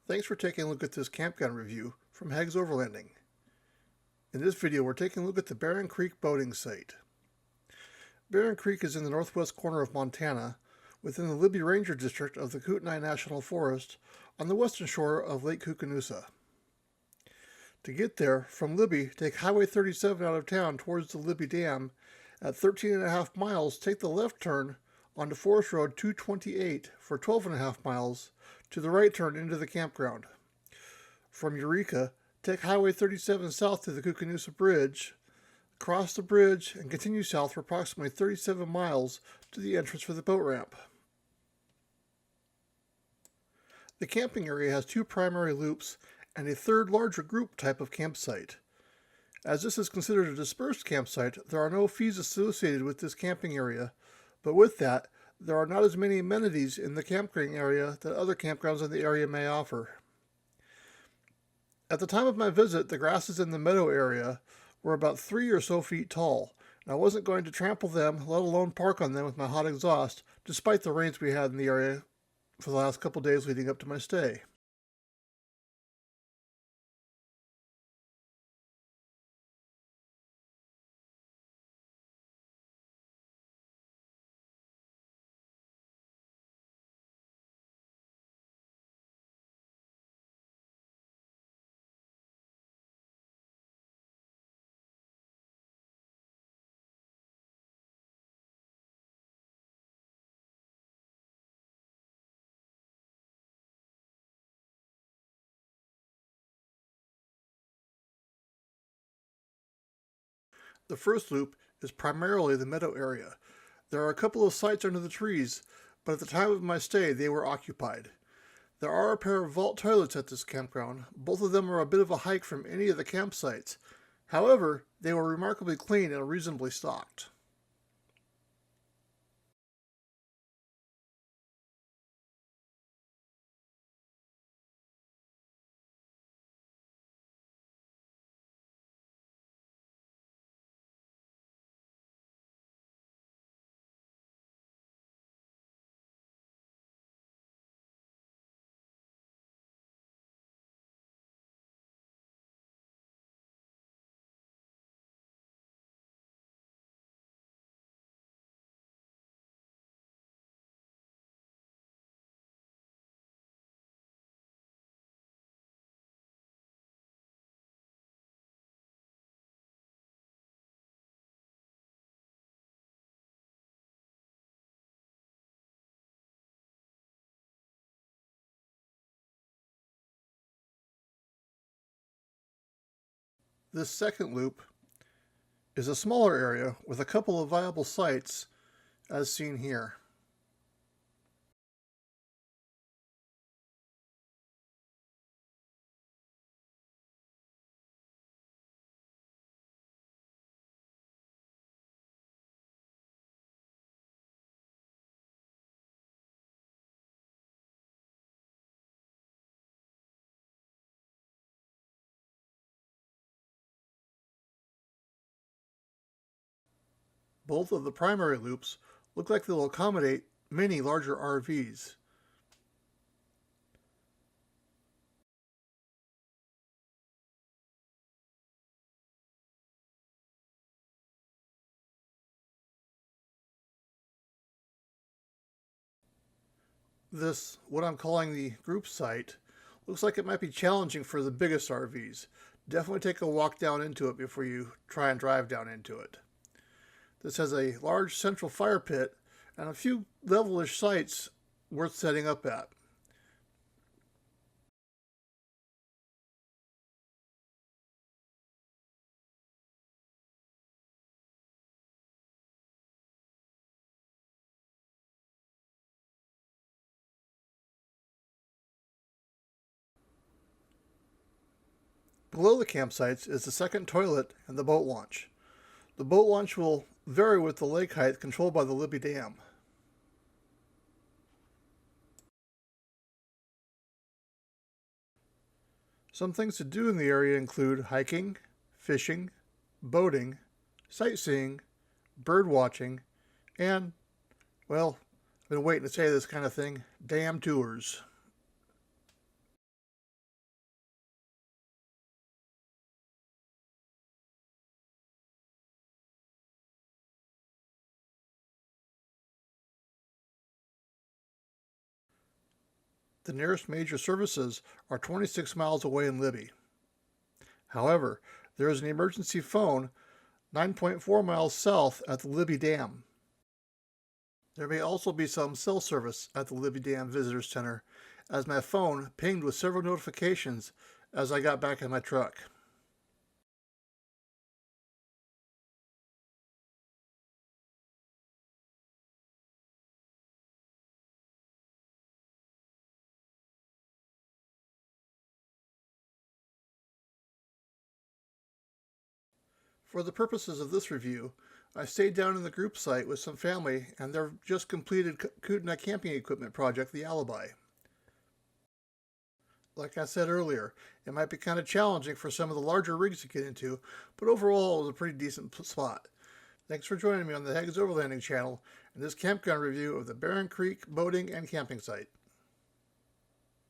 Thanks for taking a look at this campground review from Hags Overlanding. In this video, we're taking a look at the Barron Creek boating site. Barron Creek is in the northwest corner of Montana, within the Libby Ranger District of the Kootenai National Forest on the western shore of Lake Koocanusa. To get there, from Libby, take Highway 37 out of town towards the Libby Dam. At 13.5 miles, take the left turn onto Forest Road 228 for 12.5 miles, to the right turn into the campground. From Eureka, take Highway 37 south to the Koocanusa Bridge, cross the bridge, and continue south for approximately 37 miles to the entrance for the boat ramp. The camping area has two primary loops and a third larger group type of campsite. As this is considered a dispersed campsite, there are no fees associated with this camping area, but with that, there are not as many amenities in the camping area that other campgrounds in the area may offer. At the time of my visit, the grasses in the meadow area were about 3 or so feet tall, and I wasn't going to trample them, let alone park on them with my hot exhaust, despite the rains we had in the area for the last couple days leading up to my stay. The first loop is primarily the meadow area. There are a couple of sites under the trees, but at the time of my stay they were occupied. There are a pair of vault toilets at this campground. Both of them are a bit of a hike from any of the campsites. However, they were remarkably clean and reasonably stocked. This second loop is a smaller area with a couple of viable sites as seen here. Both of the primary loops look like they'll accommodate many larger RVs. This, what I'm calling the group site, looks like it might be challenging for the biggest RVs. Definitely take a walk down into it before you try and drive down into it. This has a large central fire pit and a few level-ish sites worth setting up at. Below the campsites is the second toilet and the boat launch. The boat launch will vary with the lake height controlled by the Libby Dam. Some things to do in the area include hiking, fishing, boating, sightseeing, bird watching, and, well, I've been waiting to say this kind of thing, dam tours. The nearest major services are 26 miles away in Libby. However, there is an emergency phone 9.4 miles south at the Libby Dam. There may also be some cell service at the Libby Dam Visitor Center, as my phone pinged with several notifications as I got back in my truck. For the purposes of this review, I stayed down in the group site with some family and their just completed Kootenai camping equipment project, the Alibi. Like I said earlier, it might be kind of challenging for some of the larger rigs to get into, but overall it was a pretty decent spot. Thanks for joining me on the Hags Overlanding channel and this campground review of the Barron Creek boating and camping site.